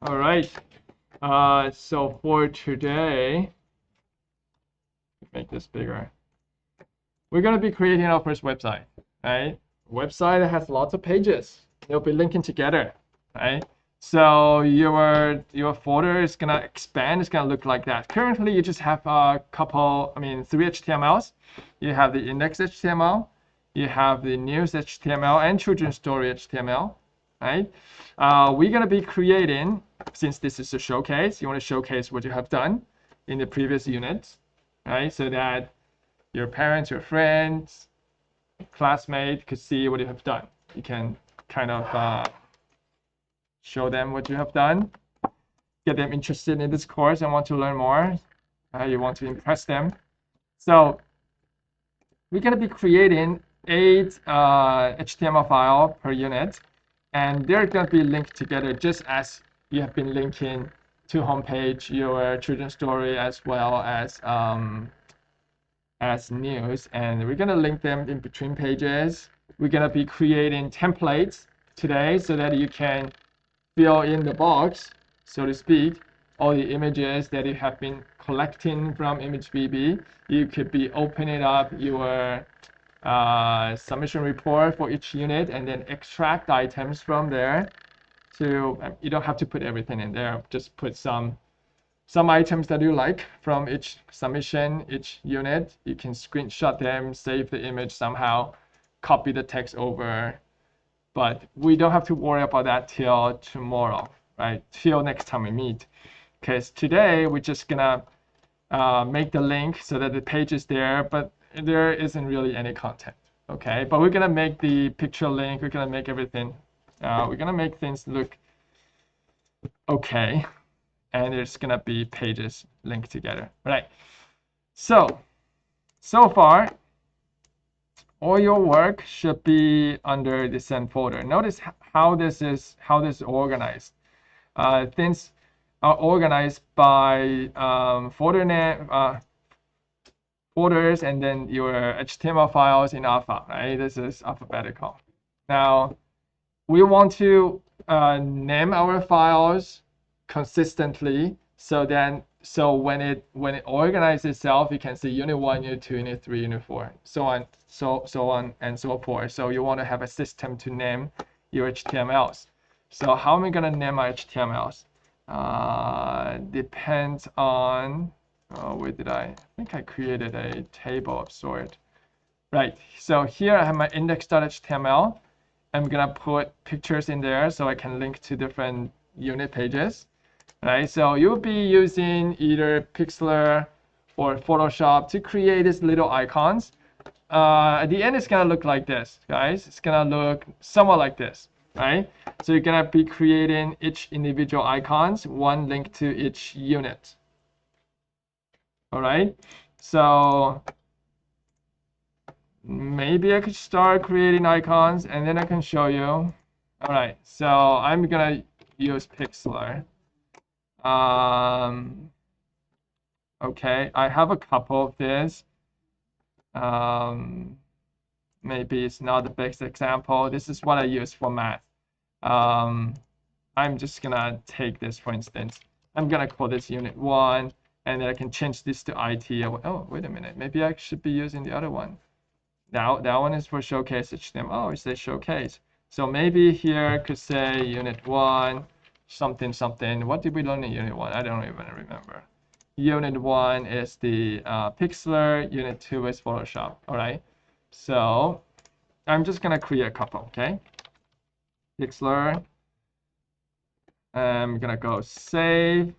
All right. So for today, make this bigger. We're gonna be creating our first website, right? Website that has lots of pages. They'll be linking together, right? So your folder is gonna expand. It's gonna look like that. Currently, you just have a couple. Three HTMLs. You have the index HTML. You have the news HTML and children's story HTML, right? We're gonna be creating, since this is a showcase, you want to showcase what you have done in the previous units, right? So that your parents, your friends, classmates could see what you have done. You can kind of show them what you have done, get them interested in this course and want to learn more. You want to impress them. So we're going to be creating 8 HTML file per unit, and they're going to be linked together just as you have been linking to homepage, your children's story, as well as news. And we're going to link them in between pages. We're going to be creating templates today so that you can fill in the box, so to speak, all the images that you have been collecting from ImageBB. You could be opening up your submission report for each unit and then extract items from there. You don't have to put everything in there. Just put some items that you like from each submission, each unit. You can screenshot them, save the image somehow, copy the text over. But we don't have to worry about that till tomorrow, right? Till next time we meet. Because today we're just gonna make the link so that the page is there, but there isn't really any content, okay? But we're gonna make the picture link. We're gonna make everything. We're gonna make things look okay, and there's gonna be pages linked together, right? So far, all your work should be under the same folder. Notice how this is organized. Things are organized by folder name, folders, and then your HTML files in alpha, right? This is alphabetical. Now, we want to name our files consistently, so when it organizes itself, you can see unit 1, unit 2, unit 3, unit 4, so on and so forth. So you want to have a system to name your HTMLs. So how am I going to name my HTMLs? Depends on where did I think I created a table of sort. Right, so here I have my index.html. I'm gonna put pictures in there so I can link to different unit pages. Right, so you'll be using either Pixlr or Photoshop to create these little icons. At the end, it's gonna look like this, guys. It's gonna look somewhat like this, right? So you're gonna be creating each individual icons, one link to each unit. All right, so maybe I could start creating icons and then I can show you. All right, so I'm gonna use Pixlr. Okay, I have a couple of this. Maybe it's not the best example. This is what I use for math. I'm just gonna take this, for instance. I'm gonna call this unit 1, and then I can change this to IT. Oh, wait a minute. Maybe I should be using the other one. Now that one is for showcase HTML. Oh, it says showcase. So maybe here I could say unit 1, something, something. What did we learn in unit 1? I don't even remember. Unit 1 is the Pixlr. Unit 2 is Photoshop. All right. So I'm just gonna create a couple. Okay. Pixlr. I'm gonna go save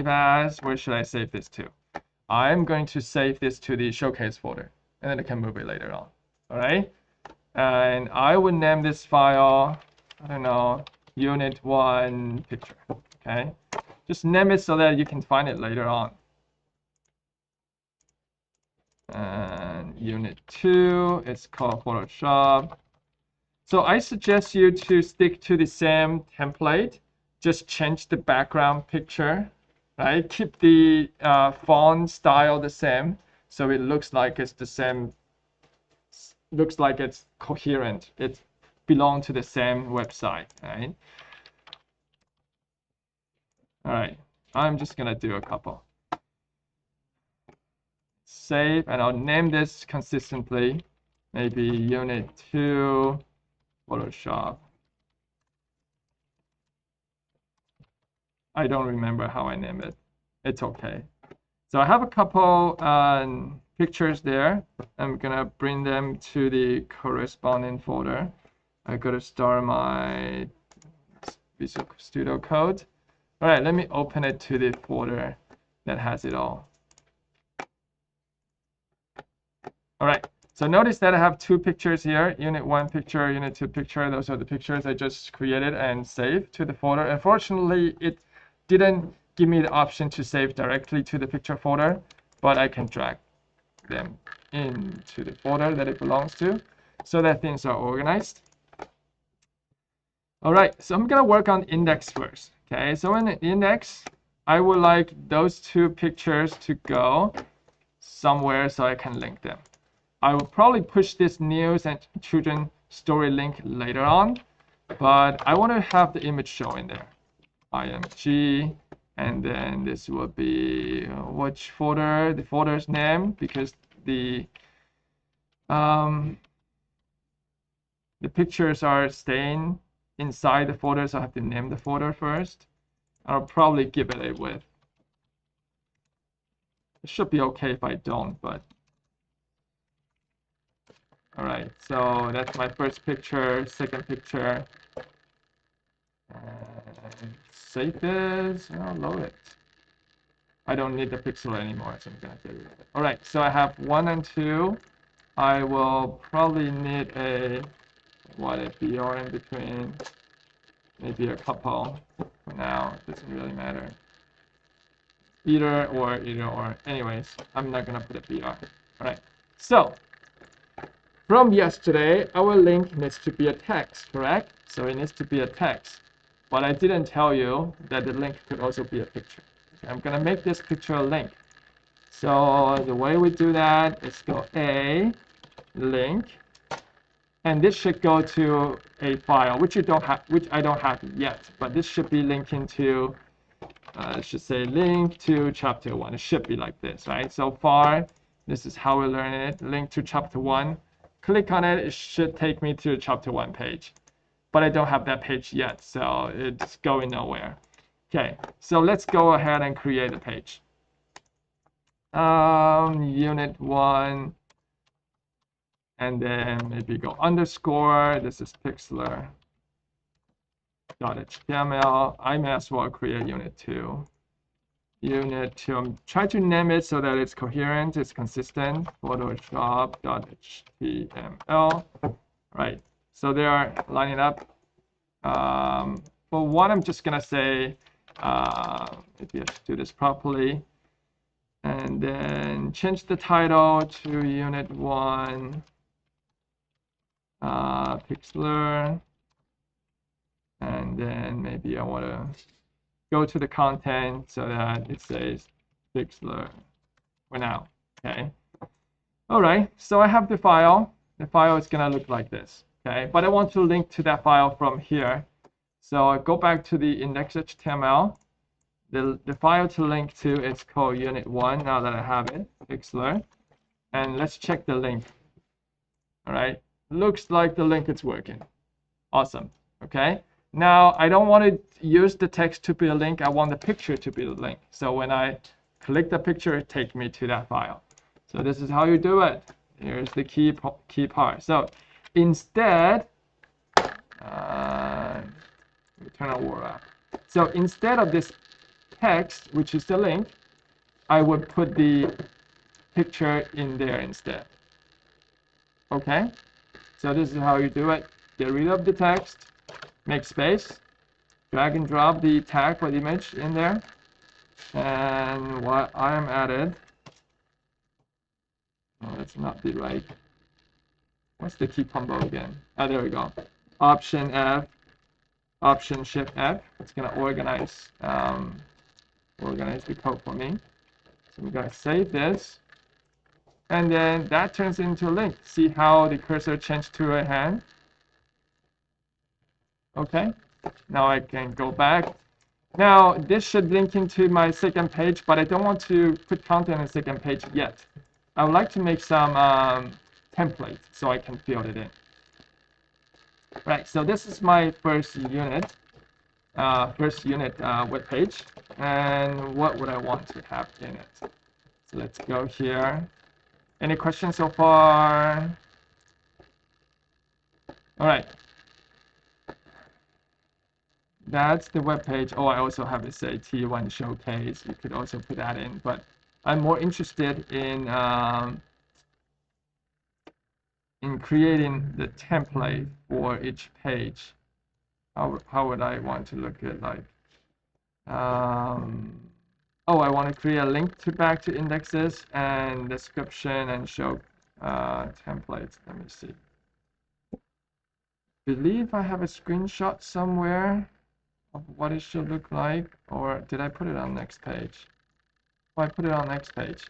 as. Where should I save this to? I'm going to save this to the showcase folder, and then I can move it later on. All right. And I would name this file, I don't know, unit 1 picture. Okay. Just name it so that you can find it later on. And unit 2, it's called Photoshop. So I suggest you to stick to the same template. Just change the background picture, right? Keep the font style the same, so it looks like it's the same. Looks like it's coherent. It belongs to the same website, right? All right, I'm just gonna do a couple. Save, and I'll name this consistently. Maybe Unit 2 Photoshop. I don't remember how I named it. It's okay. So I have a couple pictures there. I'm gonna bring them to the corresponding folder. I gotta start my Visual Studio Code. All right, let me open it to the folder that has it all. All right, so notice that I have two pictures here, Unit 1 picture, Unit 2 picture. Those are the pictures I just created and saved to the folder. Unfortunately, it didn't give me the option to save directly to the picture folder, but I can drag them into the folder that it belongs to so that things are organized. All right, so I'm gonna work on index first. Okay, so in the index, I would like those two pictures to go somewhere so I can link them. I will probably push this news and children story link later on, but I want to have the image show in there. IMG, and then this will be which folder, the folder's name, because the pictures are staying inside the folder, so I have to name the folder first. I'll probably give it a width. It should be okay if I don't, but all right, so that's my first picture, second picture. And save this, and I'll load it. I don't need the pixel anymore, so I'm gonna get rid of it. All right, so I have 1 and 2. I will probably need a BR in between, maybe a couple for now. It doesn't really matter. Either or. Anyways, I'm not gonna put a BR. All right, so from yesterday, our link needs to be a text, correct? So it needs to be a text. But I didn't tell you that the link could also be a picture. Okay, I'm gonna make this picture a link. So the way we do that is go A, link, and this should go to a file which I don't have yet, but this should be linking to it should say link to chapter 1. It should be like this, right? So far, this is how we learn it. Link to chapter 1. Click on it, it should take me to the chapter 1 page. But I don't have that page yet, so it's going nowhere. Okay, so let's go ahead and create a page. Unit 1, and then maybe go underscore. This is pixlr.html. I may as well create unit 2. Unit 2, I'm trying to name it so that it's coherent, it's consistent. Photoshop.html. Right, so they are lining up. For one, I'm just gonna say, maybe I should do this properly, and then change the title to Unit 1, Pixlr, and then maybe I want to go to the content so that it says Pixlr for now. Okay. All right, so I have the file. The file is gonna look like this. Okay, but I want to link to that file from here. So I go back to the index.html. The file to link to is called unit 1. Now that I have it, Pixlr, and let's check the link. All right, looks like the link is working. Awesome. Okay. Now I don't want to use the text to be a link. I want the picture to be the link. So when I click the picture, it takes me to that file. So this is how you do it. Here's the key part. So instead, turn on WordUp. So instead of this text, which is the link, I would put the picture in there instead. Okay. So this is how you do it. Get rid of the text, make space, drag and drop the tag for the image in there. And what I am added, oh, that's not the right. What's the key combo again? Oh, there we go. Option F, Option Shift F. It's gonna organize the code for me. So we're gonna save this, and then that turns into a link. See how the cursor changed to a hand? Okay. Now I can go back Now, this should link into my second page, but I don't want to put content on the second page yet. I would like to make some template so I can fill it in. Right, so this is my first unit web page. And what would I want to have in it? So let's go here. Any questions so far? All right. That's the web page. Oh, I also have it say T1 Showcase. You could also put that in, but I'm more interested in creating the template for each page. How would I want to look at like? Oh, I want to create a link back to indexes and description and show templates. Let me see. Believe I have a screenshot somewhere of what it should look like, or did I put it on next page? Oh, I put it on next page.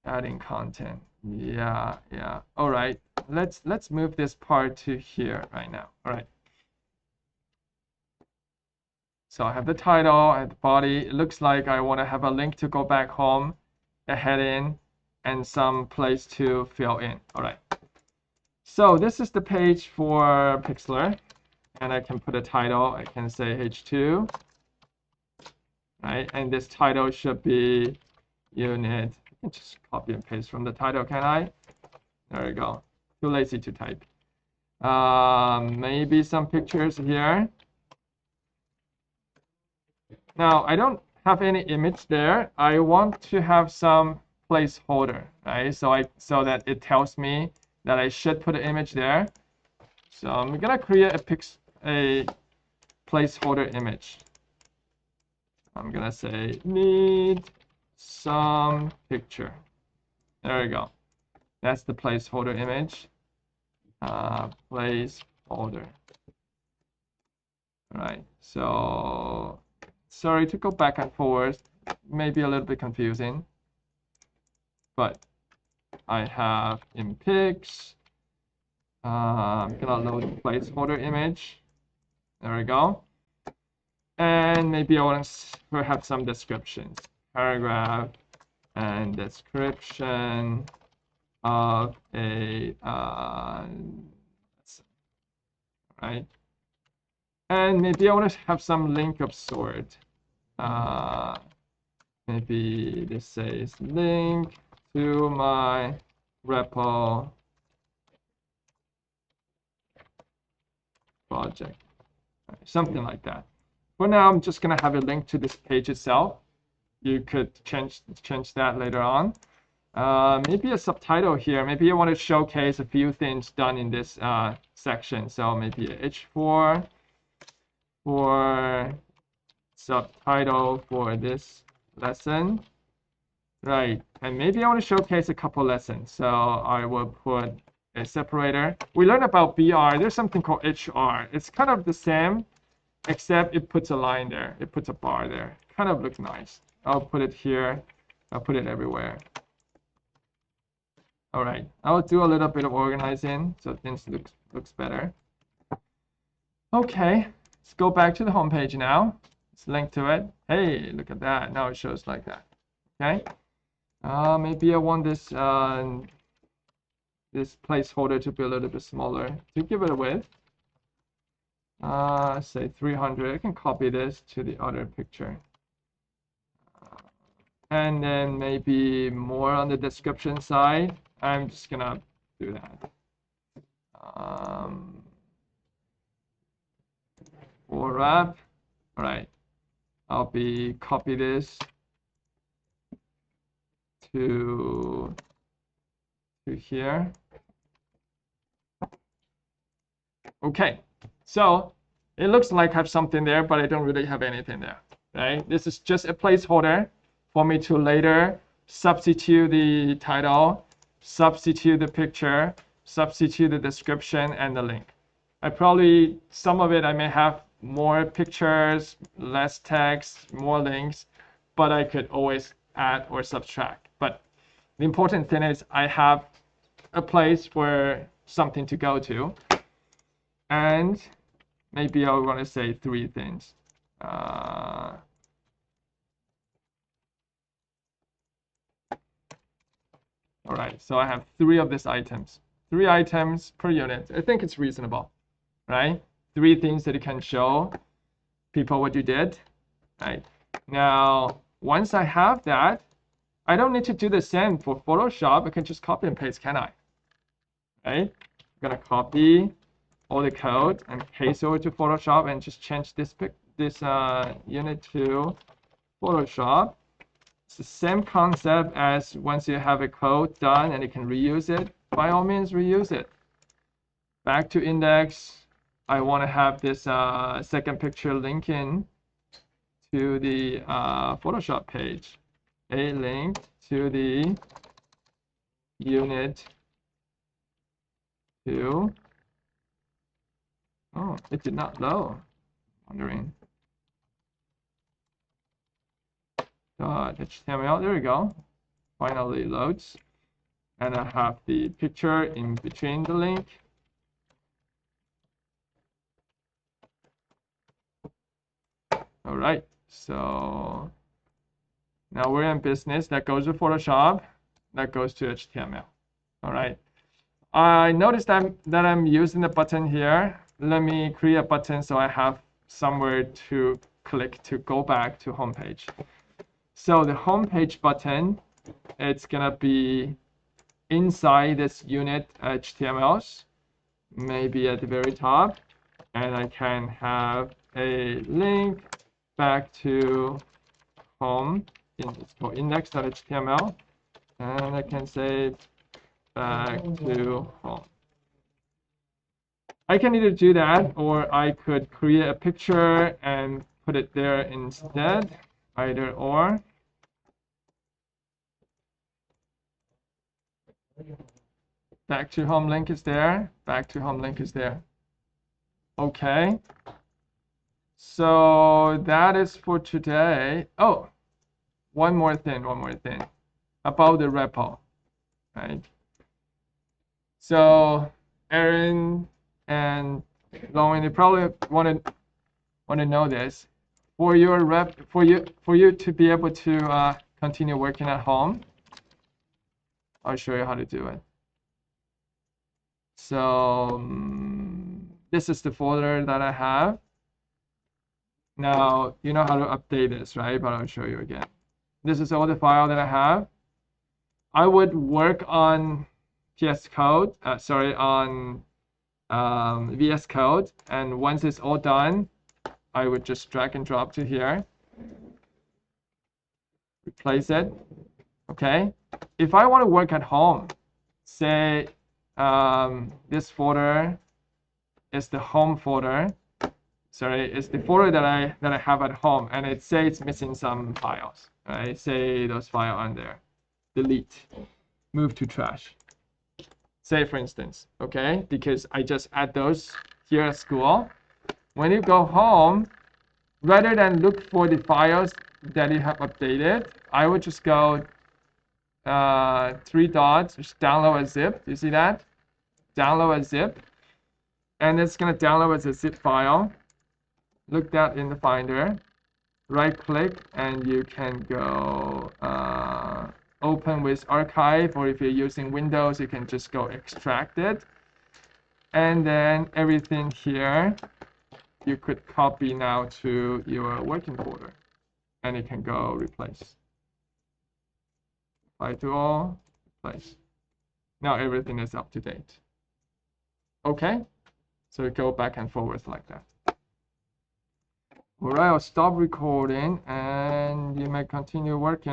Adding content. Yeah. All right. Let's move this part to here right now. All right. So I have the title, I have the body. It looks like I want to have a link to go back home, a heading, and some place to fill in. All right. So this is the page for Pixlr, and I can put a title. I can say H2, right? And this title should be unit. I can just copy and paste from the title, can I? There we go. Too lazy to type. Maybe some pictures here. Now, I don't have any image there. I want to have some placeholder, right? So that it tells me that I should put an image there. So I'm gonna create a placeholder image. I'm gonna say need some picture. There we go. That's the placeholder image. Placeholder. All right. So sorry to go back and forth. Maybe a little bit confusing, but I have in pics. I'm gonna load the placeholder image. There we go. And maybe I want to have some descriptions, paragraph and description of a right. And maybe I want to have some link of sort. Maybe this says link to my repo project, right, something like that. For now, I'm just gonna have a link to this page itself. You could change that later on. Maybe a subtitle here. Maybe you want to showcase a few things done in this section. So maybe a H4 for subtitle for this lesson, right? And maybe I want to showcase a couple lessons. So I will put a separator. We learned about BR. There's something called HR. It's kind of the same, except it puts a line there. It puts a bar there. Kind of looks nice. I'll put it here. I'll put it everywhere. All right. I'll do a little bit of organizing so things looks better. Okay. Let's go back to the home page now. Let's link to it. Hey, look at that. Now it shows like that. Okay. Maybe I want this this placeholder to be a little bit smaller to give it a width. Say 300. I can copy this to the other picture. And then maybe more on the description side. I'm just gonna do that. For wrap. All right. I'll copy this to here. Okay. So it looks like I have something there, but I don't really have anything there, right? This is just a placeholder for me to later substitute the title, substitute the picture, substitute the description and the link. Some of it I may have more pictures, less text, more links, but I could always add or subtract. But the important thing is I have a place for something to go to. And maybe I want to say 3 things. All right, so I have 3 of these items. 3 items per unit. I think it's reasonable, right? 3 things that you can show people what you did, right? Now, once I have that, I don't need to do the same for Photoshop. I can just copy and paste, can I? Right? I'm gonna copy all the code and paste over to Photoshop and just change this unit to Photoshop. It's the same concept as once you have a code done and you can reuse it, by all means reuse it. Back to index, I want to have this second picture linking to the Photoshop page. A link to the unit 2. Oh, it did not load. Wondering. .html, there we go. Finally loads. And I have the picture in between the link. All right, so now we're in business. That goes to Photoshop. That goes to HTML. All right. I noticed that I'm using the button here. Let me create a button so I have somewhere to click to go back to homepage. So the homepage button, it's gonna be inside this unit HTMLs, maybe at the very top, and I can have a link back to home for index.html, and I can say back to home. I can either do that, or I could create a picture and put it there instead, either or. Back to home link is there, back to home link is there. Okay. So that is for today. Oh, one more thing about the repo, right? So Aaron and Lowen, you probably want to know this. For you to be able to continue working at home, I'll show you how to do it. So this is the folder that I have. Now you know how to update this, right? But I'll show you again. This is all the file that I have. I would work on VS Code, on VS Code, and once it's all done, I would just drag and drop to here, replace it. Okay. If I want to work at home, say this folder is the home folder. Sorry, it's the folder that I have at home, and it says it's missing some files. Right? Say those files aren't there. Delete, move to trash. Say for instance, okay, because I just add those here at school. When you go home, rather than look for the files that you have updated, I would just go 3 dots, just download a zip. You see that? Download a zip, and it's gonna download as a zip file. Look that in the Finder. Right click, and you can go open with archive, or if you're using Windows, you can just go extract it. And then everything here, you could copy now to your working folder, and you can go replace. Apply to all, replace. Now everything is up to date. Okay, so go back and forward like that. All right, I'll stop recording and you may continue working.